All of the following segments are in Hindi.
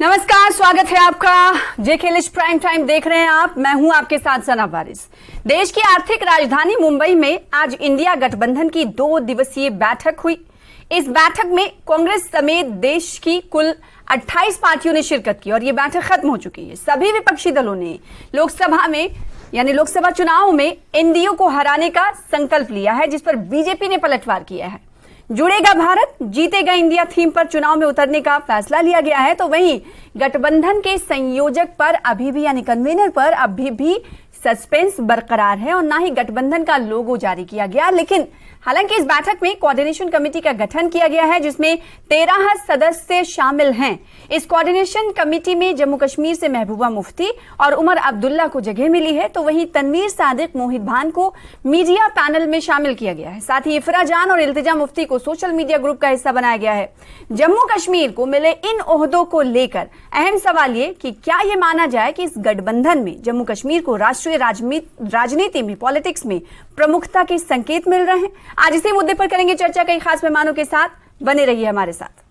नमस्कार, स्वागत है आपका। जेके लिस्ट प्राइम टाइम देख रहे हैं आप। मैं हूं आपके साथ सना वारिस। देश की आर्थिक राजधानी मुंबई में आज इंडिया गठबंधन की 2 दिवसीय बैठक हुई। इस बैठक में कांग्रेस समेत देश की कुल 28 पार्टियों ने शिरकत की और ये बैठक खत्म हो चुकी है। सभी विपक्षी दलों ने लोकसभा चुनाव में एनडीए को हराने का संकल्प लिया है, जिस पर बीजेपी ने पलटवार किया है। जुड़ेगा भारत, जीतेगा इंडिया थीम पर चुनाव में उतरने का फैसला लिया गया है। तो वहीं गठबंधन के संयोजक पर अभी भी यानी कन्वीनर पर अभी भी सस्पेंस बरकरार है और ना ही गठबंधन का लोगो जारी किया गया। लेकिन हालांकि इस बैठक में कोऑर्डिनेशन कमेटी का गठन किया गया है, जिसमें 13 सदस्य शामिल हैं। इस कोऑर्डिनेशन कमेटी में जम्मू कश्मीर से महबूबा मुफ्ती और उमर अब्दुल्ला को जगह मिली है। तो वहीं तनवीर सादिक, मोहित भान को मीडिया पैनल में शामिल किया गया है। साथ ही इफरा जान और इल्तिजा मुफ्ती को सोशल मीडिया ग्रुप का हिस्सा बनाया गया है। जम्मू कश्मीर को मिले इन ओहदों को लेकर अहम सवाल ये कि क्या ये माना जाए कि इस गठबंधन में जम्मू कश्मीर को राष्ट्रीय राजनीति में, पॉलिटिक्स में प्रमुखता के संकेत मिल रहे हैं। आज इसी मुद्दे पर करेंगे चर्चा कई खास मेहमानों के साथ। बने रहिए हमारे साथ।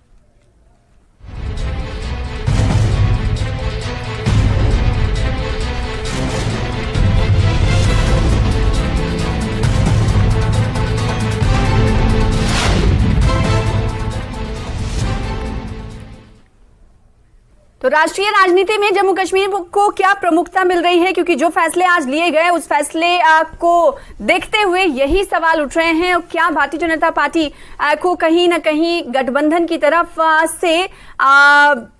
तो राष्ट्रीय राजनीति में जम्मू कश्मीर को क्या प्रमुखता मिल रही है, क्योंकि जो फैसले आज लिए गए उस फैसले को देखते हुए यही सवाल उठ रहे हैं। क्या भारतीय जनता पार्टी को कहीं ना कहीं गठबंधन की तरफ से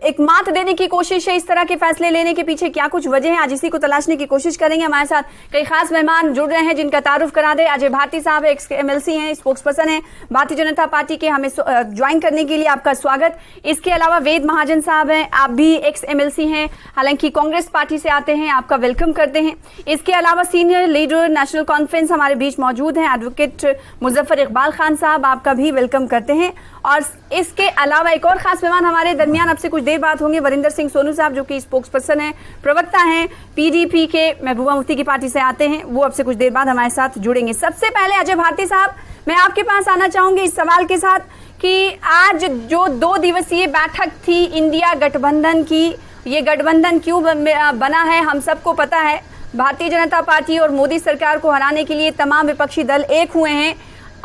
एक मात देने की कोशिश है? इस तरह के फैसले लेने के पीछे क्या कुछ वजह है? आज इसी को तलाशने की कोशिश करेंगे। हमारे साथ कई खास मेहमान जुड़ रहे हैं, जिनका तारुफ करा दे। अजय भारती साहब एक्स MLC हैं, स्पोक्स पर्सन है भारतीय जनता पार्टी के। हमें ज्वाइन करने के लिए आपका स्वागत। इसके अलावा वेद महाजन साहब हैं, आप भी एक्स MLC हैं, हालांकि कांग्रेस पार्टी से आते हैं, आपका वेलकम करते हैं। इसके अलावा सीनियर लीडर नेशनल कॉन्फ्रेंस हमारे बीच मौजूद हैं, एडवोकेट मुजफ्फर इकबाल खान साहब, आपका भी वेलकम करते हैं। और इसके अलावा एक और खास मेहमान हमारे दरमियान अब से कुछ देर बाद होंगे, वरिंदर सिंह सोनू साहब, जो कि स्पोक्स पर्सन है, प्रवक्ता हैं, PDP के महबूबा मुफ्ती की पार्टी से आते हैं। वो अब से कुछ देर बाद हमारे साथ जुड़ेंगे। सबसे पहले अजय भारती साहब, मैं आपके पास आना चाहूंगी इस सवाल के साथ कि आज जो 2 दिवसीय बैठक थी इंडिया गठबंधन की, ये गठबंधन क्यों बना है? हम सबको पता है, भारतीय जनता पार्टी और मोदी सरकार को हराने के लिए तमाम विपक्षी दल एक हुए हैं।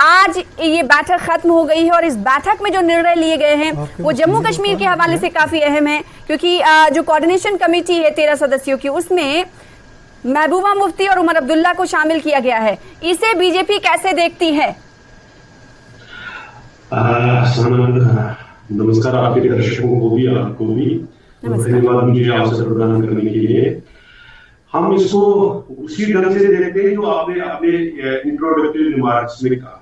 आज ये बैठक खत्म हो गई है और इस बैठक में जो निर्णय लिए गए हैं वो जम्मू कश्मीर के हवाले से काफी अहम है, क्योंकि जो कोऑर्डिनेशन कमेटी है 13 सदस्यों की, उसमें महबूबा मुफ्ती और उमर अब्दुल्ला को शामिल किया गया है। इसे बीजेपी कैसे देखती है? नमस्कार आपके दर्शकों को भी, आपको भी धन्यवाद मुझे अवसर प्रदान करने के लिए। हम इसको उसी ढंग से देखते हैं जो आपने अपने इंट्रोडक्टरी रिमार्क्स में कहा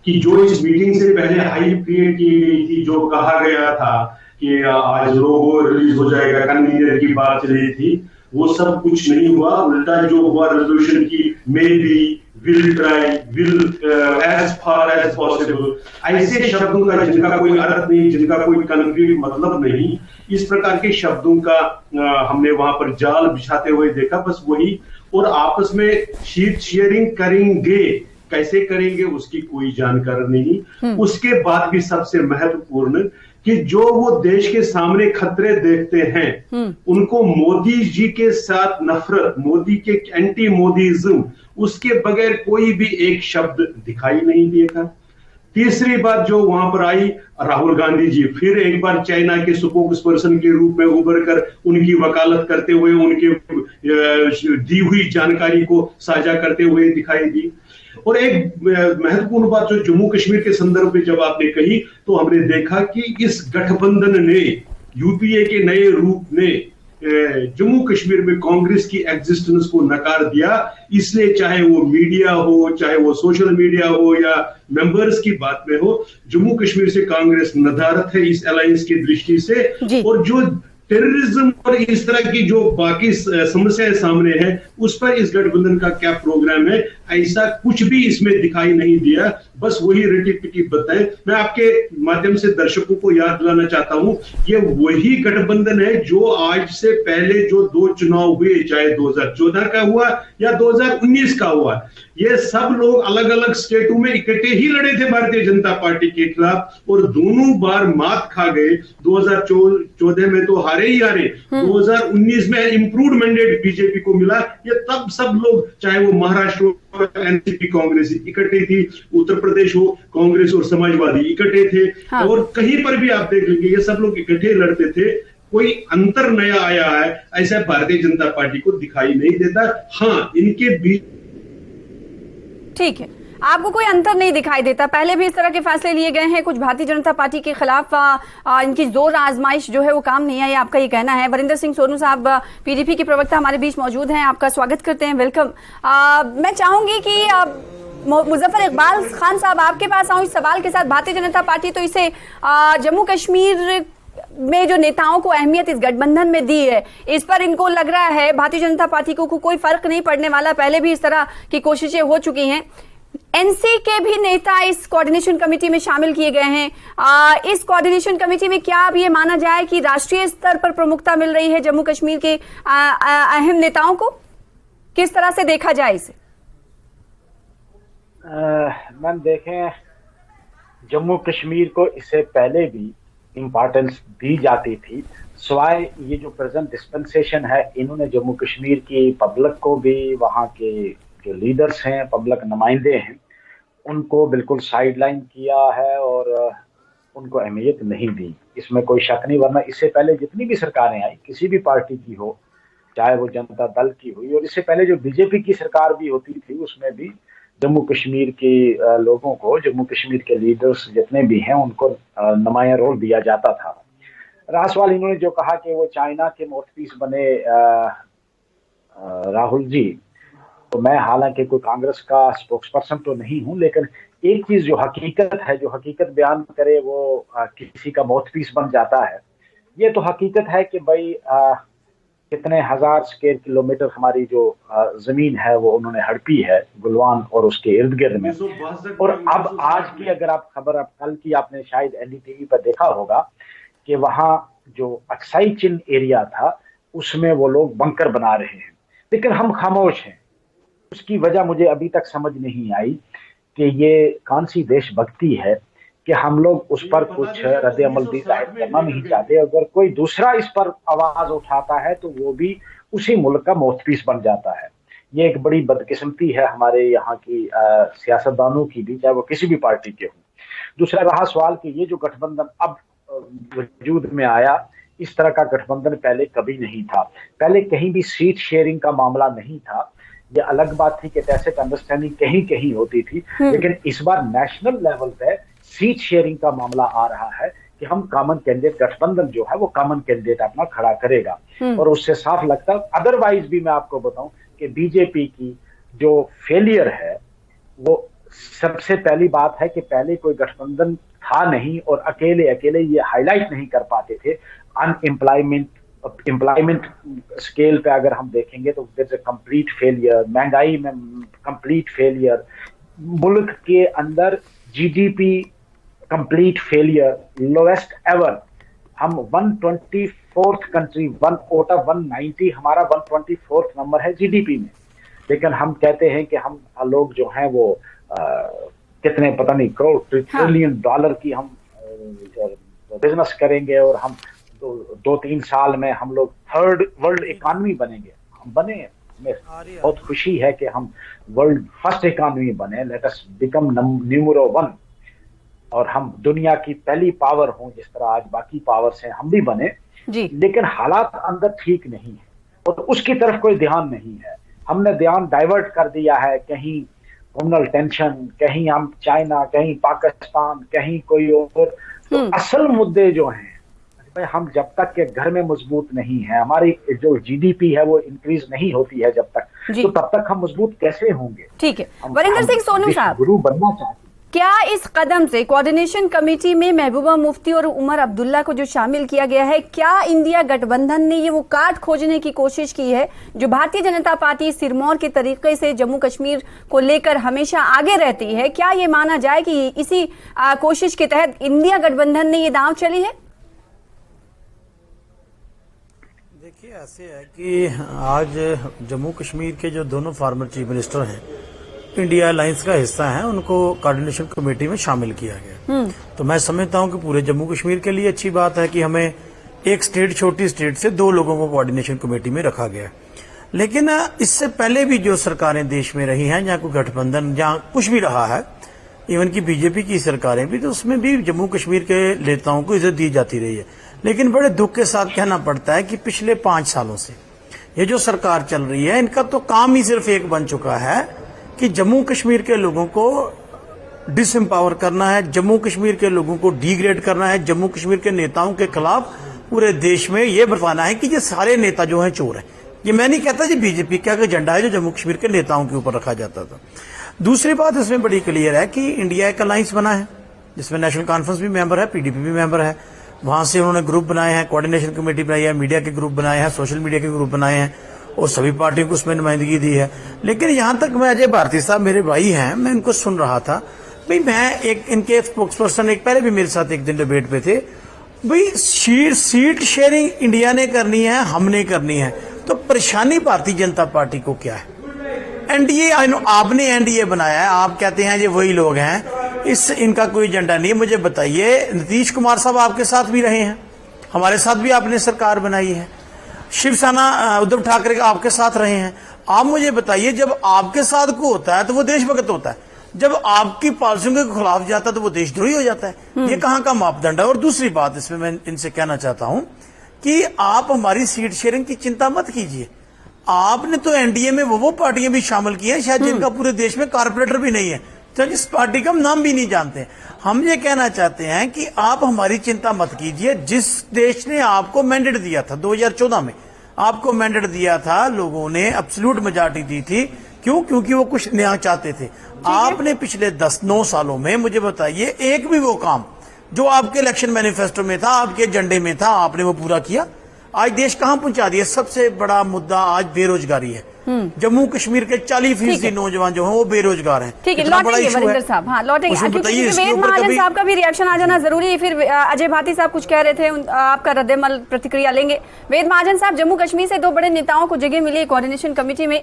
कि जो इस मीटिंग से पहले हाइप क्रिएट की गई थी, जो कहा गया था कि आज लोगो रिलीज हो जाएगा, कन्वीनर की बात चली थी, वो सब कुछ नहीं हुआ। उल्टा जो हुआ, रेजोल्यूशन की maybe, will try, will as far as possible, ऐसे शब्दों का जिनका कोई अर्थ नहीं, जिनका कोई कंक्रीट मतलब नहीं, इस प्रकार के शब्दों का हमने वहां पर जाल बिछाते हुए देखा। बस वही, और आपस में शीट शेयरिंग करेंगे, कैसे करेंगे उसकी कोई जानकारी नहीं। उसके बाद भी सबसे महत्वपूर्ण कि जो वो देश के सामने खतरे देखते हैं, उनको मोदी जी के साथ नफरत, मोदी के एंटी मोदीज्म, उसके बगैर कोई भी एक शब्द दिखाई नहीं देगा। तीसरी बात जो वहां पर आई, राहुल गांधी जी फिर एक बार चाइना के स्पोक्स पर्सन के रूप में उभर कर उनकी वकालत करते हुए, उनके दी हुई जानकारी को साझा करते हुए दिखाई दी। और एक महत्वपूर्ण बात जो जम्मू कश्मीर के संदर्भ में जब आपने कही, तो हमने देखा कि इस गठबंधन ने, यूपीए के नए रूप ने जम्मू कश्मीर में कांग्रेस की एग्जिस्टेंस को नकार दिया। इसलिए चाहे वो मीडिया हो, चाहे वो सोशल मीडिया हो या मेंबर्स की बात में हो, जम्मू कश्मीर से कांग्रेस नदारत है इस अलायंस की दृष्टि से। और जो टेररिज्म और इस तरह की जो बाकी समस्याएं सामने हैं, उस पर इस गठबंधन का क्या प्रोग्राम है, ऐसा कुछ भी इसमें दिखाई नहीं दिया, बस वही रटी पिटी बताएं। मैं आपके माध्यम से दर्शकों को याद दिलाना चाहता हूं, ये वही गठबंधन है जो आज से पहले जो 2 चुनाव हुए, चाहे 2014 का हुआ या 2019 का हुआ, ये सब लोग अलग अलग स्टेटों में इकट्ठे ही लड़े थे भारतीय जनता पार्टी के खिलाफ, और दोनों बार मात खा गए। 2014 में तो हारे ही हारे, 2019 में इंप्रूव्ड मैंडेट बीजेपी को मिला। ये तब सब लोग, चाहे वो महाराष्ट्र एनसीपी कांग्रेस इकट्ठे थी, उत्तर प्रदेश हो कांग्रेस और समाजवादी इकट्ठे थे, और कहीं पर भी आप देख लेंगे ये सब लोग इकट्ठे लड़ते थे। कोई अंतर नया आया है ऐसा भारतीय जनता पार्टी को दिखाई नहीं देता। हाँ, इनके बीच ठीक है, आपको कोई अंतर नहीं दिखाई देता। पहले भी इस तरह के फैसले लिए गए हैं कुछ भारतीय जनता पार्टी के खिलाफ, इनकी जोर आजमाइश जो है वो काम नहीं आई, आपका ये कहना है। वरिंदर सिंह सोनू साहब, पीडीपी के प्रवक्ता हमारे बीच मौजूद हैं, आपका स्वागत करते हैं, वेलकम। मैं चाहूंगी कि मुजफ्फर इकबाल खान साहब आपके पास आऊं इस सवाल के साथ। भारतीय जनता पार्टी तो इसे जम्मू कश्मीर में जो नेताओं को अहमियत इस गठबंधन में दी है, इस पर इनको लग रहा है भारतीय जनता पार्टी को कोई फर्क नहीं पड़ने वाला। पहले भी इस तरह की कोशिशें हो चुकी हैं। एनसी के भी नेता इस कोऑर्डिनेशन कमेटी में शामिल किए गए हैं। इस कोऑर्डिनेशन कमेटी में क्या अब ये माना जाए कि राष्ट्रीय स्तर पर प्रमुखता मिल रही है जम्मू कश्मीर के अहम नेताओं को? किस तरह से देखा जाए इसे? मैम देखें, जम्मू कश्मीर को इससे पहले भी इम्पोर्टेंस दी जाती थी, सिवाय ये जो प्रेजेंट डिस्पेंसेशन है, इन्होंने जम्मू कश्मीर की पब्लिक को भी, वहाँ के जो लीडर्स हैं, पब्लिक नुमाइंदे हैं, उनको बिल्कुल साइडलाइन किया है और उनको अहमियत नहीं दी। इसमें कोई शक नहीं, वरना इससे पहले जितनी भी सरकारें आई, किसी भी पार्टी की हो, चाहे वो जनता दल की हुई, और इससे पहले जो बीजेपी की सरकार भी होती थी, उसमें भी जम्मू कश्मीर के लोगों को, जम्मू कश्मीर के लीडर्स जितने भी हैं, उनको नुमाया रोल दिया जाता था। रहा सवाल इन्होंने जो कहा कि वो चाइना के माउथपीस बने राहुल जी, तो मैं हालांकि कोई कांग्रेस का स्पोक्सपर्सन तो नहीं हूं, लेकिन एक चीज जो हकीकत है, जो हकीकत बयान करे वो किसी का माउथपीस बन जाता है। ये तो हकीकत है कि भाई कितने हजार स्क्वायर किलोमीटर हमारी जो जमीन है वो उन्होंने हड़पी है गुलवान और उसके इर्द गिर्द में। और अब आज की अगर आप खबर, अब कल की आपने शायद एनडीटीवी पर देखा होगा कि वहाँ जो अक्साई चिन एरिया था उसमें वो लोग बंकर बना रहे हैं, लेकिन हम खामोश हैं। उसकी वजह मुझे अभी तक समझ नहीं आई कि ये कौन सी देशभक्ति है कि हम लोग उस पर कुछ रद्द अमल भी जाहिर करना नहीं चाहते। अगर कोई दूसरा इस पर आवाज उठाता है तो वो भी उसी मुल्क का माउथपीस बन जाता है। ये एक बड़ी बदकिस्मती है हमारे यहाँ की सियासतदानों की भी, चाहे वो किसी भी पार्टी के हों। दूसरा रहा सवाल कि ये जो गठबंधन अब वजूद में आया, इस तरह का गठबंधन पहले कभी नहीं था। पहले कहीं भी सीट शेयरिंग का मामला नहीं था। ये अलग बात थी कि टैसिट अंडरस्टैंडिंग कहीं कहीं होती थी, लेकिन इस बार नेशनल लेवल पे सीट शेयरिंग का मामला आ रहा है कि हम कॉमन कैंडिडेट, गठबंधन जो है वो कॉमन कैंडिडेट अपना खड़ा करेगा। और उससे साफ लगता है, अदरवाइज भी मैं आपको बताऊं कि बीजेपी की जो फेलियर है वो सबसे पहली बात है कि पहले कोई गठबंधन था नहीं और अकेले अकेले ये हाईलाइट नहीं कर पाते थे। एम्प्लॉयमेंट स्केल पे अगर हम देखेंगे तो there is a complete failure, महंगाई में कंप्लीट फेलियर, मुल्क के अंदर GDP complete failure, lowest ever. हम 124th कंट्री, 1 आउट ऑफ 190, हमारा 124th नंबर है जीडीपी में, लेकिन हम कहते हैं कि हम लोग जो हैं वो कितने पता नहीं करोड़ ट्रिलियन डॉलर की हम बिजनेस करेंगे और हम 2-3 साल में हम लोग 3rd वर्ल्ड इकॉनमी बनेंगे। हम बने, बहुत खुशी है कि हम वर्ल्ड फर्स्ट इकॉनमी बने, लेट अस बिकम नंबर 1 और हम दुनिया की पहली पावर हों जिस तरह आज बाकी पावर्स हैं, हम भी बने जी। लेकिन हालात अंदर ठीक नहीं है और उसकी तरफ कोई ध्यान नहीं है। हमने ध्यान डाइवर्ट कर दिया है, कहीं कम्युनल टेंशन, कहीं हम चाइना, कहीं पाकिस्तान, कहीं कोई और। तो असल मुद्दे जो हैं, हम जब तक के घर में मजबूत नहीं है, हमारी जो जीडीपी है वो इंक्रीज नहीं होती है जब तक, तो तब तक हम मजबूत कैसे होंगे? ठीक है, वरिंदर सिंह सोनू साहब, गुरु बनना चाहते हैं। क्या इस कदम से कोऑर्डिनेशन कमेटी में महबूबा मुफ्ती और उमर अब्दुल्ला को जो शामिल किया गया है, क्या इंडिया गठबंधन ने ये वो कार्ड खोजने की कोशिश की है जो भारतीय जनता पार्टी सिरमौर के तरीके से जम्मू कश्मीर को लेकर हमेशा आगे रहती है? क्या ये माना जाए कि इसी कोशिश के तहत इंडिया गठबंधन ने ये दांव चली है? देखिए, ऐसे है कि आज जम्मू कश्मीर के जो दोनों फॉर्मर चीफ मिनिस्टर हैं, इंडिया अलायंस का हिस्सा हैं, उनको कोऑर्डिनेशन कमेटी में शामिल किया गया। तो मैं समझता हूं कि पूरे जम्मू कश्मीर के लिए अच्छी बात है कि हमें एक स्टेट, छोटी स्टेट से 2 लोगों को कोऑर्डिनेशन कमेटी में रखा गया। लेकिन इससे पहले भी जो सरकारें देश में रही हैं, जहां कोई गठबंधन, जहां कुछ भी रहा है, इवन की बीजेपी की सरकारें भी, तो उसमें भी जम्मू कश्मीर के नेताओं को इज्जत दी जाती रही है। लेकिन बड़े दुख के साथ कहना पड़ता है कि पिछले 5 सालों से ये जो सरकार चल रही है, इनका तो काम ही सिर्फ एक बन चुका है कि जम्मू कश्मीर के लोगों को डिसएम्पावर करना है, जम्मू कश्मीर के लोगों को डिग्रेड करना है, जम्मू कश्मीर के नेताओं के खिलाफ पूरे देश में ये बताना है कि ये सारे नेता जो हैं चोर हैं। ये मैं नहीं कहता जी बीजेपी का एजेंडा है जो जम्मू कश्मीर के नेताओं के ऊपर रखा जाता था। दूसरी बात इसमें बड़ी क्लियर है कि इंडिया एक अलायंस बना है जिसमें नेशनल कॉन्फ्रेंस भी मेंबर है, पीडीपी भी मेंबर है। वहां से उन्होंने ग्रुप बनाए हैं, कोऑर्डिनेशन कमेटी बनाई है, मीडिया के ग्रुप बनाए हैं, सोशल मीडिया के ग्रुप बनाए हैं और सभी पार्टियों को उसमें नुमाइंदगी दी है। लेकिन यहां तक मैं अजय भारती साहब मेरे भाई हैं, मैं इनको सुन रहा था, भाई मैं एक इनके स्पोक्स पर्सन एक पहले भी मेरे साथ एक दिन डिबेट पे थे, भाई सीट शेयरिंग इंडिया ने करनी है, हमने करनी है, तो परेशानी भारतीय जनता पार्टी को क्या है? एनडीए, आपने एनडीए बनाया है, आप कहते हैं ये वही लोग हैं, इनका कोई एजेंडा नहीं है। मुझे बताइए, नीतीश कुमार साहब आपके साथ भी रहे हैं, हमारे साथ भी आपने सरकार बनाई है, शिवसेना उद्धव ठाकरे का आपके साथ रहे हैं। आप मुझे बताइए, जब आपके साथ को होता है तो वो देशभक्त होता है, जब आपकी पॉलिसियों के खिलाफ जाता है तो वो देशद्रोही हो जाता है। ये कहाँ का मापदंड है? और दूसरी बात इसमें मैं इनसे कहना चाहता हूं कि आप हमारी सीट शेयरिंग की चिंता मत कीजिए। आपने तो एनडीए में वो पार्टियां भी शामिल की हैं शायद जिनका पूरे देश में कारपोरेटर भी नहीं है, तो जिस पार्टी का हम नाम भी नहीं जानते। हम ये कहना चाहते हैं कि आप हमारी चिंता मत कीजिए। जिस देश ने आपको मैंडेट दिया था 2014 में, आपको मैंडेट दिया था, लोगों ने एब्सोल्यूट मेजॉरिटी दी थी, क्यों? क्योंकि वो कुछ नया चाहते थे। आपने पिछले 10-9 सालों में मुझे बताइए एक भी वो काम जो आपके इलेक्शन मैनिफेस्टो में था, आपके एजेंडे में था, आपने वो पूरा किया? आज देश कहां पहुंचा दिया? सबसे बड़ा मुद्दा आज बेरोजगारी है। जम्मू कश्मीर के 40% नौजवान जो हैं वो बेरोजगार हैं। ठीक है, लौटेंगे वरिंदर साहब, हाँ लौटेंगे, क्योंकि वेद महाजन साहब का भी रिएक्शन आ जाना जरूरी है। फिर अजय भारती साहब कुछ कह रहे थे, आपका रद्देमल प्रतिक्रिया लेंगे। वेद महाजन साहब, जम्मू कश्मीर से 2 बड़े नेताओं को जगह मिली है कोऑर्डिनेशन कमेटी में,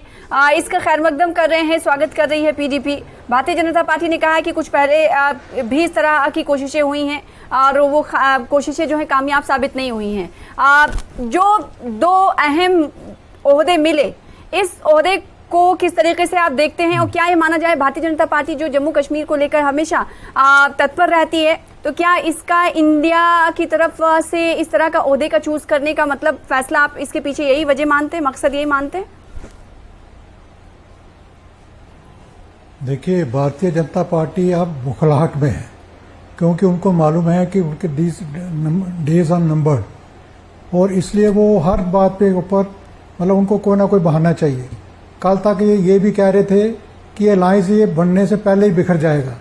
इसका खैर मकदम कर रहे हैं, स्वागत कर रही है पीडीपी। भारतीय जनता पार्टी ने कहा है कि कुछ पहले भी इस तरह की कोशिशें हुई हैं और वो कोशिशें जो है कामयाब साबित नहीं हुई हैं। जो 2 अहम ओहदे मिले, इस ओहदे को किस तरीके से आप देखते हैं? और क्या ये माना जाए भारतीय जनता पार्टी जो जम्मू कश्मीर को लेकर हमेशा तत्पर रहती है, तो क्या इसका इंडिया की तरफ से इस तरह का ओहदे का चूज करने का मतलब फैसला, आप इसके पीछे यही वजह मानते हैं, मकसद यही मानते हैं? देखिए, भारतीय जनता पार्टी अब बुखलाहट में है, क्योंकि उनको मालूम है कि उनके डेज ऑन नंबर, और इसलिए वो हर बात पे ऊपर मतलब उनको कोई ना कोई बहाना चाहिए। कल तक ये भी कह रहे थे कि अलायंस ये बनने से पहले ही बिखर जाएगा,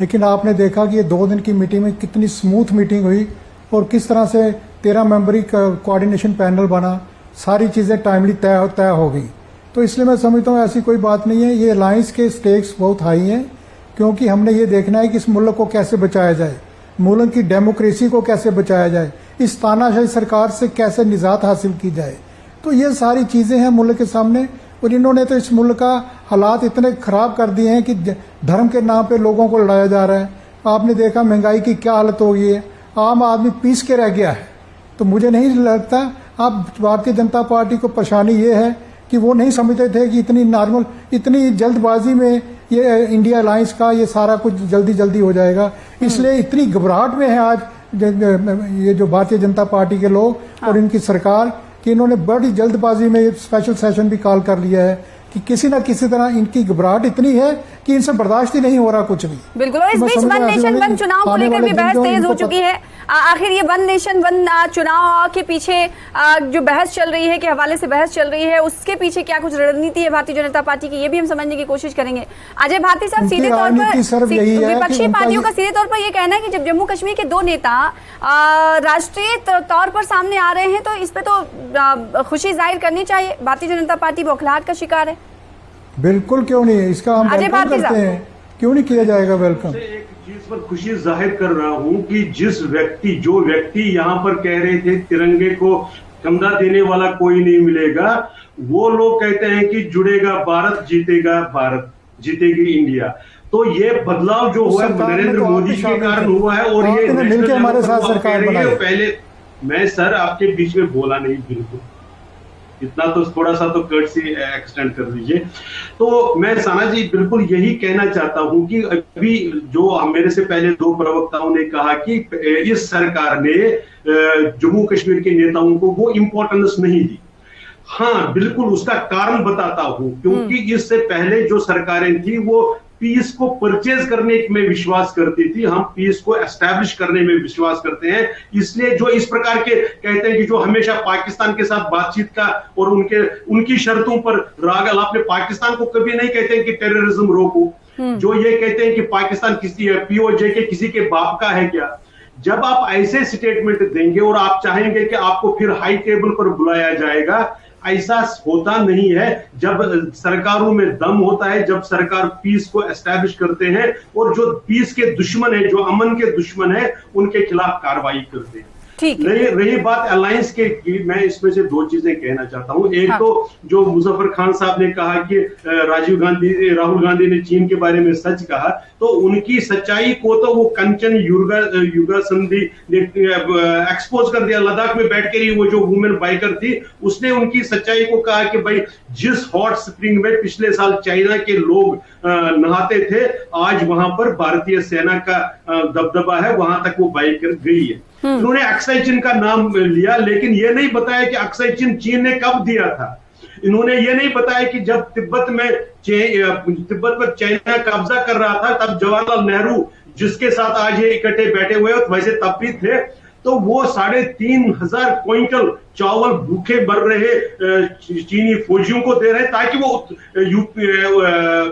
लेकिन आपने देखा कि ये 2 दिन की मीटिंग में कितनी स्मूथ मीटिंग हुई और किस तरह से 13 मेंबरी कोऑर्डिनेशन पैनल बना, सारी चीज़ें टाइमली तय हो गई। तो इसलिए मैं समझता हूँ ऐसी कोई बात नहीं है। ये अलायंस के स्टेक्स बहुत हाई हैं, क्योंकि हमने ये देखना है कि इस मुल्क को कैसे बचाया जाए, मुल्क की डेमोक्रेसी को कैसे बचाया जाए, इस तानाशाही सरकार से कैसे निजात हासिल की जाए। तो ये सारी चीज़ें हैं मुल्क के सामने, और इन्होंने तो इस मुल्क का हालात इतने खराब कर दिए हैं कि धर्म के नाम पे लोगों को लड़ाया जा रहा है। आपने देखा महंगाई की क्या हालत हो गई है, आम आदमी पीस के रह गया है। तो मुझे नहीं लगता, अब भारतीय जनता पार्टी को परेशानी ये है कि वो नहीं समझते थे कि इतनी जल्दबाजी में ये इंडिया अलायंस का ये सारा कुछ जल्दी हो जाएगा, इसलिए इतनी घबराहट में है आज ये जो भारतीय जनता पार्टी के लोग और इनकी सरकार, कि इन्होंने बड़ी जल्दबाजी में स्पेशल सेशन भी कॉल कर लिया है कि किसी ना किसी तरह इनकी घबराहट इतनी है कि इनसे बर्दाश्त ही नहीं हो रहा कुछ भी। बिल्कुल। और इस मैं बीच समझ वन रहा नेशन हूं वन चुनाव को आने लेकर वाले भी दिन बहस जो तेज हो इनको चुकी है। आखिर ये वन नेशन वन चुनाव के पीछे जो बहस चल रही है, के हवाले से बहस चल रही है, उसके पीछे क्या कुछ रणनीति है भारतीय जनता पार्टी की, ये भी हम समझने की कोशिश करेंगे। अजय भारती साहब, उनकी सीधे तौर राजनीति सिर्फ पर यही है कि विपक्षी उनका पार्टियों ये- का सीधे तौर पर ये कहना है कि जब जम्मू कश्मीर के दो नेता राष्ट्रीय तौर पर सामने आ रहे हैं तो इस पे तो खुशी जाहिर करनी चाहिए। भारतीय जनता पार्टी बौखलाहट का शिकार है। बिल्कुल, क्यों नहीं, इसका हम अजय वेलकम भारती करते साहब। हैं, क्यों नहीं किया जाएगा वेलकम। एक चीज पर खुशी जाहिर कर रहा हूं कि जो व्यक्ति यहाँ पर कह रहे थे तिरंगे को कंधा देने वाला कोई नहीं मिलेगा, वो लोग कहते हैं कि जुड़ेगा भारत, जीतेगा भारत, जीतेगी इंडिया। तो ये बदलाव जो हुआ है सरकार में नरेंद्र तो आप मोदी भी जी के शामिल कारण थे। हुआ है। और ये आपने मिलकर हमारे साथ सरकार बनाई। पहले मैं सर आपके बीच में बोला नहीं, बिल्कुल इतना तो थोड़ा सा तो कर्टसी एक्सटेंड कर दीजिए। तो मैं साना जी बिल्कुल यही कहना चाहता हूं कि अभी जो मेरे से पहले दो प्रवक्ताओं ने कहा कि इस सरकार ने जम्मू कश्मीर के नेताओं को वो इंपॉर्टेंस नहीं दी। हाँ, बिल्कुल उसका कारण बताता हूं, क्योंकि इससे पहले जो सरकारें थी वो पीस को परचेज करने में विश्वास करती थी। हम पीस को एस्टैब्लिश करने में विश्वास करते हैं। इसलिए जो इस प्रकार के कहते हैं कि जो हमेशा पाकिस्तान के साथ बातचीत का और उनकी शर्तों पर राग, आपने पाकिस्तान को कभी नहीं कहते हैं कि टेररिज्म रोको। जो ये कहते हैं कि पाकिस्तान किसी पीओजे के किसी के बाप का है क्या? जब आप ऐसे स्टेटमेंट देंगे और आप चाहेंगे कि आपको फिर हाई टेबल पर बुलाया जाएगा, ऐसा होता नहीं है। जब सरकारों में दम होता है, जब सरकार पीस को एस्टैब्लिश करते हैं और जो पीस के दुश्मन है, जो अमन के दुश्मन है, उनके खिलाफ कार्रवाई करते हैं। रही बात अलायंस की, मैं इसमें से दो चीजें कहना चाहता हूं। एक तो जो मुजफ्फर खान साहब ने कहा कि राहुल गांधी ने चीन के बारे में सच कहा, तो उनकी सच्चाई को तो वो कंचन युगा संधि ने एक्सपोज कर दिया। लद्दाख में बैठ कर ही वो जो वुमेन बाइकर थी, उसने उनकी सच्चाई को कहा कि भाई जिस हॉट स्प्रिंग में पिछले साल चाइना के लोग नहाते थे, आज वहां पर भारतीय सेना का दबदबा है, वहां तक वो बाइकर गई है। उन्होंने अक्सई चीन का नाम लिया, लेकिन यह नहीं बताया कि अक्सई चीन ने कब दिया था। इन्होंने ये नहीं बताया कि जब तिब्बत पर चाइना कब्जा कर रहा था, तब जवाहरलाल नेहरू जिसके साथ आज ये इकट्ठे बैठे हुए, वैसे तब भी थे, तो वो 3,500 क्विंटल चावल भूखे मर रहे चीनी फौजियों को दे रहे ताकि वो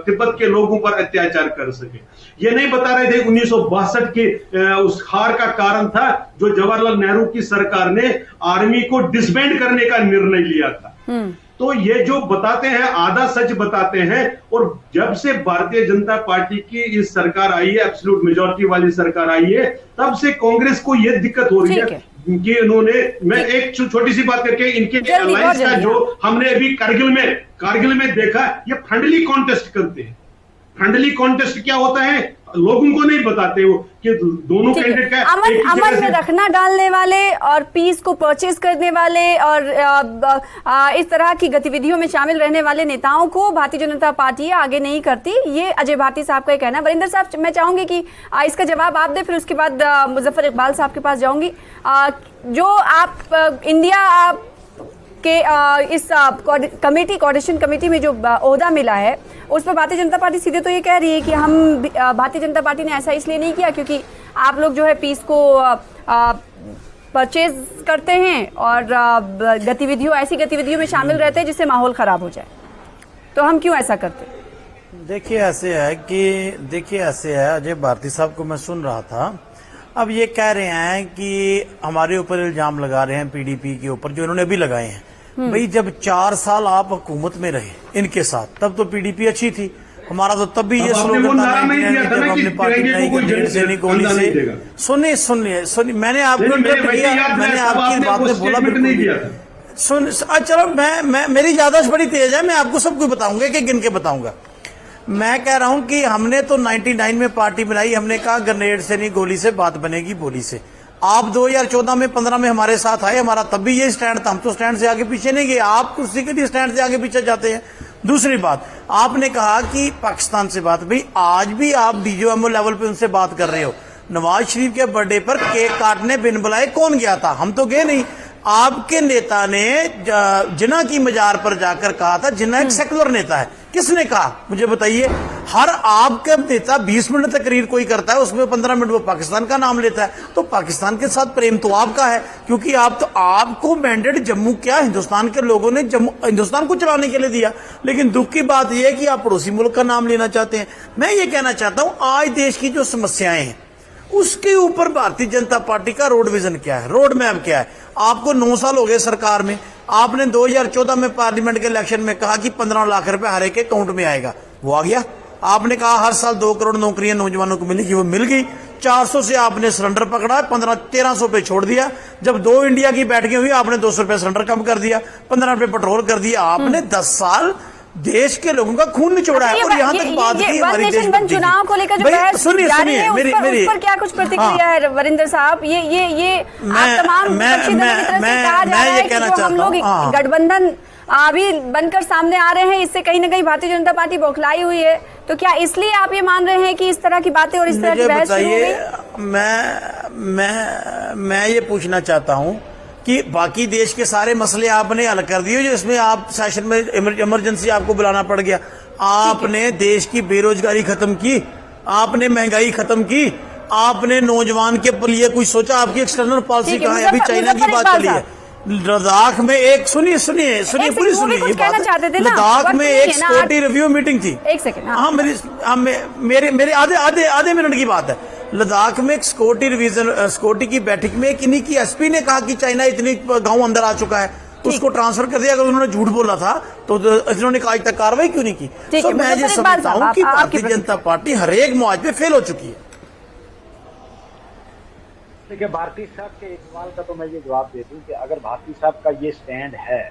तिब्बत के लोगों पर अत्याचार कर सके। ये नहीं बता रहे थे 1962 के उस हार का कारण था जो जवाहरलाल नेहरू की सरकार ने आर्मी को डिसबैंड करने का निर्णय लिया था। तो ये जो बताते हैं आधा सच बताते हैं। और जब से भारतीय जनता पार्टी की इस सरकार आई है, एब्सोल्यूट मेजॉरिटी वाली सरकार आई है, तब से कांग्रेस को ये दिक्कत हो रही है कि इन्होंने, मैं एक छोटी सी बात करके, इनके अलायंस का जो हमने अभी कारगिल में देखा, ये फ्रेंडली कॉन्टेस्ट करते हैं। फ्रेंडली कॉन्टेस्ट क्या होता है लोगों को नहीं बताते हो कि दोनों कैंडिडेट का अमन में रखना डालने वाले और पीस को परचेज करने वाले और इस तरह की गतिविधियों में शामिल रहने वाले नेताओं को भारतीय जनता पार्टी आगे नहीं करती, ये अजय भारती साहब का कहना है। वरिंदर साहब, मैं चाहूंगी कि इसका जवाब आप दें, फिर उसके बाद मुजफ्फर इकबाल साहब के पास जाऊंगी। जो आप इंडिया के इस कोऑर्डिनेशन कमेटी में जो ओहदा मिला है, उस पर भारतीय जनता पार्टी सीधे तो ये कह रही है कि हम भारतीय जनता पार्टी ने ऐसा इसलिए नहीं किया क्योंकि आप लोग जो है पीस को परचेज करते हैं और ऐसी गतिविधियों में शामिल रहते हैं जिससे माहौल खराब हो जाए, तो हम क्यों ऐसा करते हैं? देखिए ऐसे है अजय भारती साहब को मैं सुन रहा था। अब ये कह रहे हैं कि हमारे ऊपर इल्जाम लगा रहे हैं पीडीपी के ऊपर, जो इन्होंने भी लगाए हैं। भाई जब 4 साल आप हुकूमत में रहे इनके साथ, तब तो पीडीपी अच्छी थी। हमारा तो तब भी ये स्लोगन था जब हमने पार्टी बनाई गनेट सैनिक गोली से। सुनिए मैंने आपको मैंने आपकी बात में बोला बिल्कुल। चलो मेरी याददाश्त बड़ी तेज है, मैं आपको सब कुछ बताऊंगा कि गिन के बताऊंगा। मैं कह रहा हूं कि हमने तो 99 में पार्टी बनाई, हमने कहा ग्रेनेड से नहीं गोली से बात बनेगी बोली से। आप 2014 में 15 में हमारे साथ आए, हमारा तब भी ये स्टैंड था, हम तो स्टैंड से आगे पीछे नहीं गए, आप कुर्सी के लिए स्टैंड से आगे पीछे जाते हैं। दूसरी बात, आपने कहा कि पाकिस्तान से बात, भाई आज भी आप डीजीएमओ लेवल पे उनसे बात कर रहे हो। नवाज शरीफ के बर्थडे पर केक काटने बिन बुलाए कौन गया था? हम तो गए नहीं। आपके नेता ने जिन्ना की मजार पर जाकर कहा था जिन्ना एक सेकुलर नेता है। किसने कहा मुझे बताइए? हर आपका नेता 20 मिनट तकरीर कोई करता है, उसमें 15 मिनट वो पाकिस्तान का नाम लेता है। तो पाकिस्तान के साथ प्रेम तो आपका है, क्योंकि आपको मैंडेट जम्मू क्या हिंदुस्तान के लोगों ने हिंदुस्तान को चलाने के लिए दिया। लेकिन दुख की बात यह है कि आप पड़ोसी मुल्क का नाम लेना चाहते हैं। मैं ये कहना चाहता हूं, आज देश की जो समस्याएं हैं उसके ऊपर भारतीय जनता पार्टी का रोड विजन क्या है, रोड मैप क्या है? आपको 9 साल हो गए सरकार में। आपने 2014 में पार्लियामेंट के इलेक्शन में कहा कि 15 लाख रुपए हर एक के अकाउंट में आएगा, वो आ गया। आपने कहा हर साल 2 करोड़ नौकरियां नौजवानों को मिलेगी, वो मिल गई। 400 से आपने सिलेंडर पकड़ा, 1300 पे छोड़ दिया। जब 2 इंडिया की बैठकें हुई आपने 200 रुपए सिलेंडर कम कर दिया, 15 रुपए पेट्रोल कर दिया। आपने 10 साल देश के लोगों का खून निचोड़ा है। और यहाँ तक बात की हमारी देशभक्ति चुनाव को लेकर जो बहस जारी है, उस पर क्या कुछ प्रतिक्रिया है वरिंदर साहब? ये आप तमाम विपक्षी दलों की तरफ से कहा जा रहा है कि जो हम लोग गठबंधन अभी बनकर सामने आ रहे हैं, इससे कहीं ना कहीं भारतीय जनता पार्टी बौखलाई हुई है। तो क्या इसलिए आप ये मान रहे हैं कि इस तरह की बातें और इस तरह की बहस शुरू हो गई? मैं ये पूछना चाहता हूं कि बाकी देश के सारे मसले आपने हल कर दिए, जो इसमें आप सेशन में इमरजेंसी आपको बुलाना पड़ गया। आपने देश की बेरोजगारी खत्म की, आपने महंगाई खत्म की, आपने नौजवान के लिए कुछ सोचा? आपकी एक्सटर्नल पॉलिसी कहाँ है? अभी चाइना की बात चली है। लद्दाख में एक सुनिए पूरी सुनिए ये बात। लद्दाख में एक सिक्योरिटी रिव्यू मीटिंग थी। एक सेकंड, हाँ मेरे आधे मिनट की बात है। लद्दाख में एक सिक्योरिटी की बैठक में किन्हीं की एसपी ने कहा कि चाइना इतनी गांव अंदर आ चुका है, उसको ट्रांसफर कर दिया। अगर उन्होंने झूठ बोला था तो इन्होंने आज तक कार्रवाई क्यों नहीं की? तो मैं ये समझता हूँ कि भारतीय जनता पार्टी हर एक मुआवजे पे फेल हो चुकी है। देखिए, भारती साहब के एक सवाल का तो मैं ये जवाब दे दूं कि अगर भारती साहब का ये स्टैंड है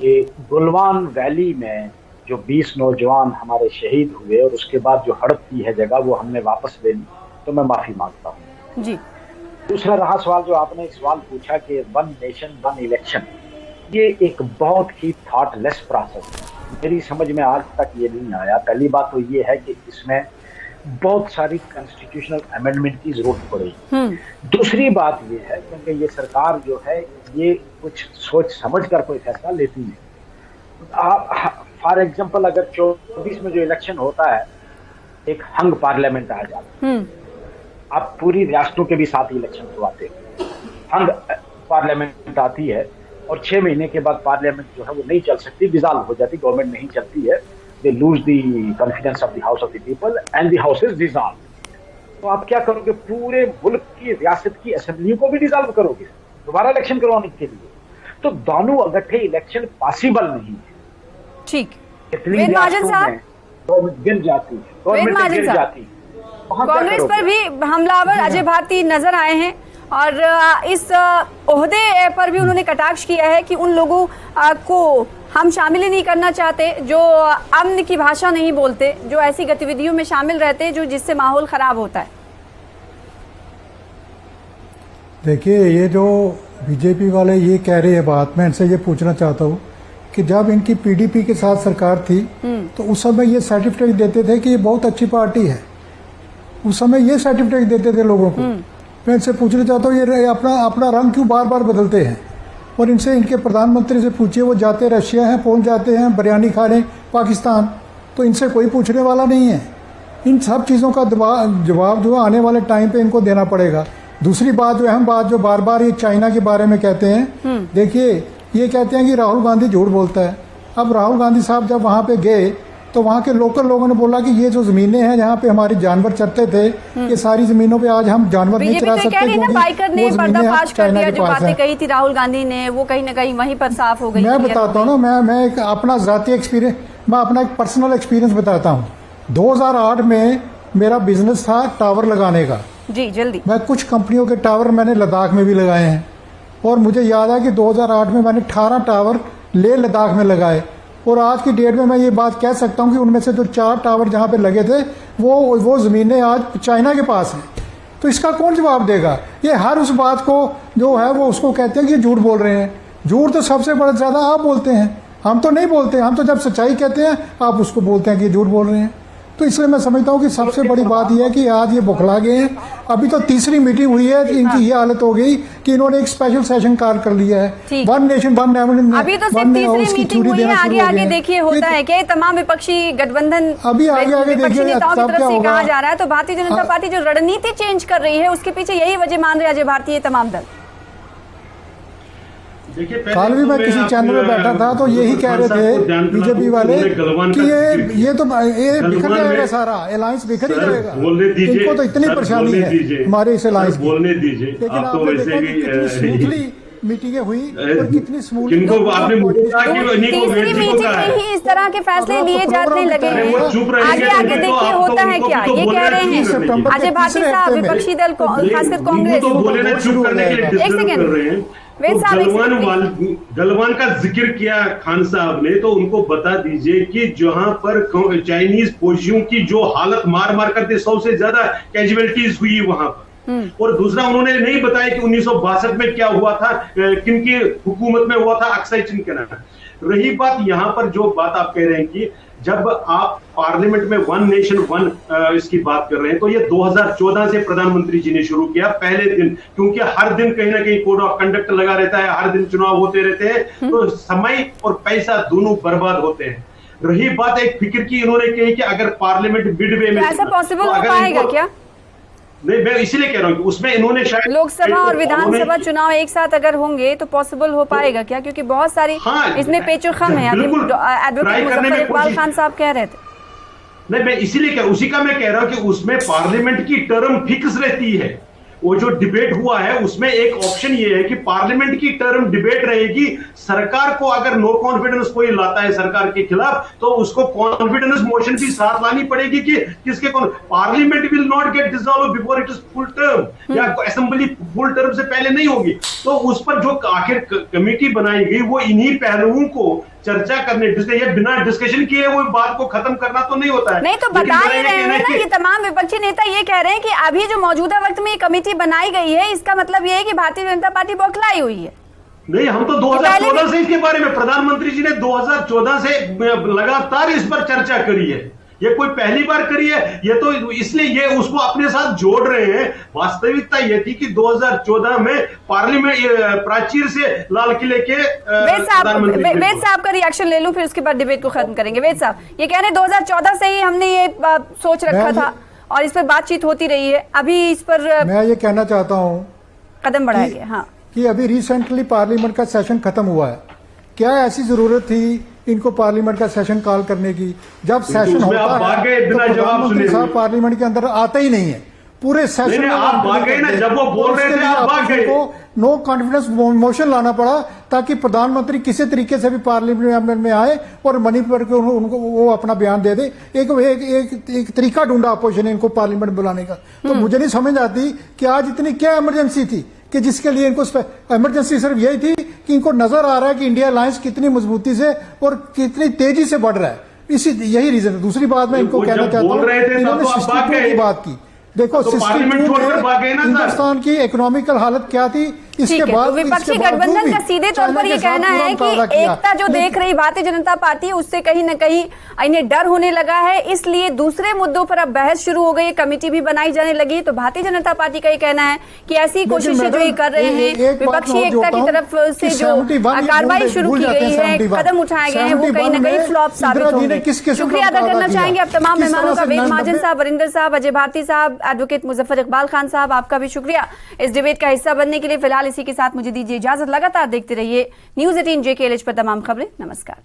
कि गुलवान वैली में जो 20 नौजवान हमारे शहीद हुए और उसके बाद जो हड़प की है जगह वो हमने वापस ले ली, तो मैं माफी मांगता हूँ जी। दूसरा रहा सवाल जो आपने एक सवाल पूछा कि 1 नेशन 1 इलेक्शन, ये एक बहुत ही थॉटलेस प्रोसेस है। मेरी समझ में आज तक ये नहीं आया। पहली बात तो ये है कि इसमें बहुत सारी कॉन्स्टिट्यूशनल अमेंडमेंट की जरूरत पड़ेगी। दूसरी बात ये है क्योंकि ये सरकार जो है ये कुछ सोच समझ कर कोई फैसला लेती है। फॉर एग्जांपल अगर 24 में जो इलेक्शन होता है, एक हंग पार्लियामेंट आ जाता है, अब पूरी रियासतों के भी साथ इलेक्शन करवाते हैं। हंग पार्लियामेंट आती है और 6 महीने के बाद पार्लियामेंट जो है वो नहीं चल सकती, डिसॉल्व हो जाती, गवर्नमेंट नहीं चलती है। They lose the confidence of the House of the People and the House is dissolved. तो आप क्या करोगे? पूरे मुल्क की रियासत की असेंबलियों को भी डिसॉल्व करोगे दोबारा इलेक्शन करवाने के लिए। तो दोनों इकट्ठे इलेक्शन पॉसिबल नहीं है। ठीक, इतनी गवर्नमेंट गिर जाती है। कांग्रेस पर भी हमलावर अजय भारती नजर आए हैं और इस ओहदे पर भी उन्होंने कटाक्ष किया है कि उन लोगों को हम शामिल ही नहीं करना चाहते जो अमन की भाषा नहीं बोलते, जो ऐसी गतिविधियों में शामिल रहते जो जिससे माहौल खराब होता है। देखिए, ये जो बीजेपी वाले ये कह रहे हैं बात, मैं इनसे ये पूछना चाहता हूँ कि जब इनकी पीडीपी के साथ सरकार थी तो उस समय ये सर्टिफिकेट देते थे कि ये बहुत अच्छी पार्टी है। उस समय ये सर्टिफिकेट देते थे लोगों को। मैं इनसे पूछना चाहता हूँ ये अपना रंग क्यों बार बार बदलते हैं? और इनसे, इनके प्रधानमंत्री से पूछिए, वो जाते रशिया हैं, पहुंच जाते हैं बिरयानी खाने पाकिस्तान, तो इनसे कोई पूछने वाला नहीं है। इन सब चीज़ों का जवाब जो आने वाले टाइम पे इनको देना पड़ेगा। दूसरी बात जो अहम बात जो बार बार ये चाइना के बारे में कहते हैं, देखिए ये कहते हैं कि राहुल गांधी झूठ बोलता है। अब राहुल गांधी साहब जब वहाँ पे गए तो वहाँ के लोकल लोगों ने बोला कि ये जो जमीनें हैं जहाँ पे हमारे जानवर चरते थे, ये सारी जमीनों पे आज हम जानवर नहीं चरा सकते। बाइकर ने पर्दाफाश कर दिया, जो बातें कही थी राहुल गांधी ने वो कहीं ना कहीं वहीं पर साफ हो गई। मैं बताता हूँ ना, मैं एक अपना जाती एक्सपीरियंस, मैं अपना एक पर्सनल एक्सपीरियंस बताता हूँ। 2008 में मेरा बिजनेस था टावर लगाने का जी। जल्दी, मैं कुछ कंपनियों के टावर मैंने लद्दाख में भी लगाए हैं और मुझे याद है कि 2008 में मैंने 18 टावर लेह लद्दाख में लगाए। और आज की डेट में मैं ये बात कह सकता हूँ कि उनमें से जो 4 टावर जहाँ पे लगे थे वो जमीनें आज चाइना के पास हैं। तो इसका कौन जवाब देगा? ये हर उस बात को जो है वो उसको कहते हैं कि झूठ बोल रहे हैं। झूठ तो सबसे बड़ा ज्यादा आप बोलते हैं, हम तो नहीं बोलते। हम तो जब सच्चाई कहते हैं आप उसको बोलते हैं कि झूठ बोल रहे हैं। तो इसलिए मैं समझता हूँ कि सबसे बड़ी बात यह है कि आज ये बौखला गए हैं। अभी तो तीसरी मीटिंग हुई है, इनकी ये हालत हो गई कि इन्होंने एक स्पेशल सेशन कॉल कर लिया है। वन नेशन वन अभी तो सिर्फ तीसरी मीटिंग हुई है, आगे आगे देखिए होता है क्या। तमाम विपक्षी गठबंधन अभी आगे विपक्षी देखिए नेताओं की तब तरफ क्या से होगा। कहा जा रहा है। तो भारतीय जनता पार्टी जो रणनीति चेंज कर रही है उसके पीछे यही वजह मान रहे हैं भारतीय तमाम दल। कल भी मैं किसी चैनल में बैठा था तो यही कह रहे थे बीजेपी वाले कि ये तो बिखर जाएगा, सारा अलायंस बिखर ही जाएगा। इनको तो इतनी परेशानी है हमारे इस अलायंस की। बोलने दीजिए। लेकिन आपने देखा कि कितनी स्मूथली मीटिंगें हुई और कितनी स्मूथली तीसरी मीटिंग में ही इस तरह के फैसले लिए जाने लगे हैं। आगे आगे देखिए होता है क्या। ये कह रहे हैं अजय भारती साहब, विपक्षी दल खासकर कांग्रेस। एक सेकेंड गलवान का जिक्र किया खान साहब ने, तो उनको बता दीजिए कि जहां पर चाइनीज फौजियों की जो हालत मार मार करते 100 से ज्यादा कैजुअलिटीज हुई वहां पर। और दूसरा उन्होंने नहीं बताया कि 1962 में क्या हुआ था, किनकी हुकूमत में हुआ था, अक्सर चिनकना। रही बात यहां पर जो बात आप कह रहे हैं कि जब आप पार्लियामेंट में वन नेशन वन इसकी बात कर रहे हैं, तो ये 2014 से प्रधानमंत्री जी ने शुरू किया पहले दिन, क्योंकि हर दिन कहीं ना कहीं कोड ऑफ कंडक्ट लगा रहता है, हर दिन चुनाव होते रहते हैं, तो समय और पैसा दोनों बर्बाद होते हैं। रही बात एक फिक्र की, इन्होंने कही कि अगर पार्लियामेंट मिडवे में ऐसा पॉसिबल हो पाएगा क्या? नहीं, मैं इसीलिए कह रहा हूँ कि उसमें इन्होंने शायद लोकसभा और विधानसभा चुनाव एक साथ अगर होंगे तो पॉसिबल हो पाएगा क्या? क्योंकि बहुत सारी इसमें पेचोखम है। अभी एडवोकेट मुजफ्फर इकबाल खान साहब कह रहे थे। नहीं, मैं इसीलिए उसी का मैं कह रहा हूं कि उसमें पार्लियामेंट की टर्म फिक्स रहती है। वो जो डिबेट हुआ है उसमें एक ऑप्शन ये है कि पार्लियामेंट की टर्म डिबेट रहेगी। सरकार को अगर नो कॉन्फिडेंस कोई लाता है सरकार के खिलाफ, तो उसको कॉन्फिडेंस मोशन भी साथ लानी पड़ेगी कि किसके parliament will not gate dissolve before it is full term, या असेंबली फुल टर्म से पहले नहीं होगी। तो उस पर जो आखिर कमेटी बनाई गई वो इन्हीं पहलुओं को चर्चा करने, ये बिना डिस्कशन किए वो बात को खत्म करना तो नहीं होता है। नहीं तो बता ही रहे हैं ना कि तमाम विपक्षी नेता ये कह रहे हैं कि अभी जो मौजूदा वक्त में ये कमेटी बनाई गई है, इसका मतलब ये है कि भारतीय जनता पार्टी बौखलाई हुई है। नहीं, हम तो 2014 से इसके बारे में, प्रधानमंत्री जी ने 2014 से लगातार इस पर चर्चा करी है। ये कोई पहली बार करी है? ये तो इसलिए ये उसको अपने साथ जोड़ रहे हैं। वास्तविकता ये थी कि 2014 में पार्लियामेंट प्राचीर से लाल किले के वेद साहब का रिएक्शन ले लूं, फिर उसके बाद डिबेट को खत्म करेंगे। वेद साहब ये कह रहे हैं 2014 से ही हमने ये सोच रखा था और इस पर बातचीत होती रही है। अभी इस पर मैं ये कहना चाहता हूँ कदम बढ़ाया गया। हाँ, कि अभी रिसेंटली पार्लियामेंट का सेशन खत्म हुआ है। क्या ऐसी जरूरत थी इनको पार्लियामेंट का सेशन कॉल करने की? जब सेशन होता है तो प्रधानमंत्री साहब पार्लियामेंट के अंदर आते ही नहीं है। पूरे सेशन में आप भाग गए ना, जब वो बोल रहे थे आप भाग गए। नो कॉन्फिडेंस मोशन लाना पड़ा ताकि प्रधानमंत्री किसी तरीके से भी पार्लियामेंट में आए और मणिपुर को उनको वो अपना बयान दे दे। एक तरीका ढूंढा अपोजिशन ने इनको पार्लियामेंट बुलाने का। तो मुझे नहीं समझ आती कि आज इतनी क्या इमरजेंसी थी कि जिसके लिए इनको इमरजेंसी सिर्फ यही थी कि इनको नजर आ रहा है कि इंडिया अलायंस कितनी मजबूती से और कितनी तेजी से बढ़ रहा है। यही रीजन है। दूसरी बात मैं इनको कहना चाहता हूँ, इन्होंने 62 की बात की। देखो, 62 में हिंदुस्तान की इकोनॉमिकल हालत क्या थी, इसके बाद विपक्षी गठबंधन का सीधे तौर पर ये कहना है कि एकता जो देख रही भारतीय जनता पार्टी, उससे कहीं न कहीं इन्हें डर होने लगा है, इसलिए दूसरे मुद्दों पर अब बहस शुरू हो गई, कमेटी भी बनाई जाने लगी। तो भारतीय जनता पार्टी का ये कहना है कि ऐसी कोशिशें जो ये कर रहे हैं, विपक्षी एकता की तरफ से जो कार्रवाई शुरू की गई है, कदम उठाए गए हैं, वो कहीं न कहीं फ्लॉप साबित होंगे। शुक्रिया अदा करना चाहेंगे अब तमाम मेहमानों का, वेद महाजन साहब, वरिंदर साहब, अजय भारती साहब, एडवोकेट मुजफ्फर इकबाल खान साहब, आपका भी शुक्रिया इस डिबेट का हिस्सा बनने के लिए। फिलहाल इसी के साथ मुझे दीजिए इजाजत। लगातार देखते रहिए News 18 JKLH पर तमाम खबरें। नमस्कार।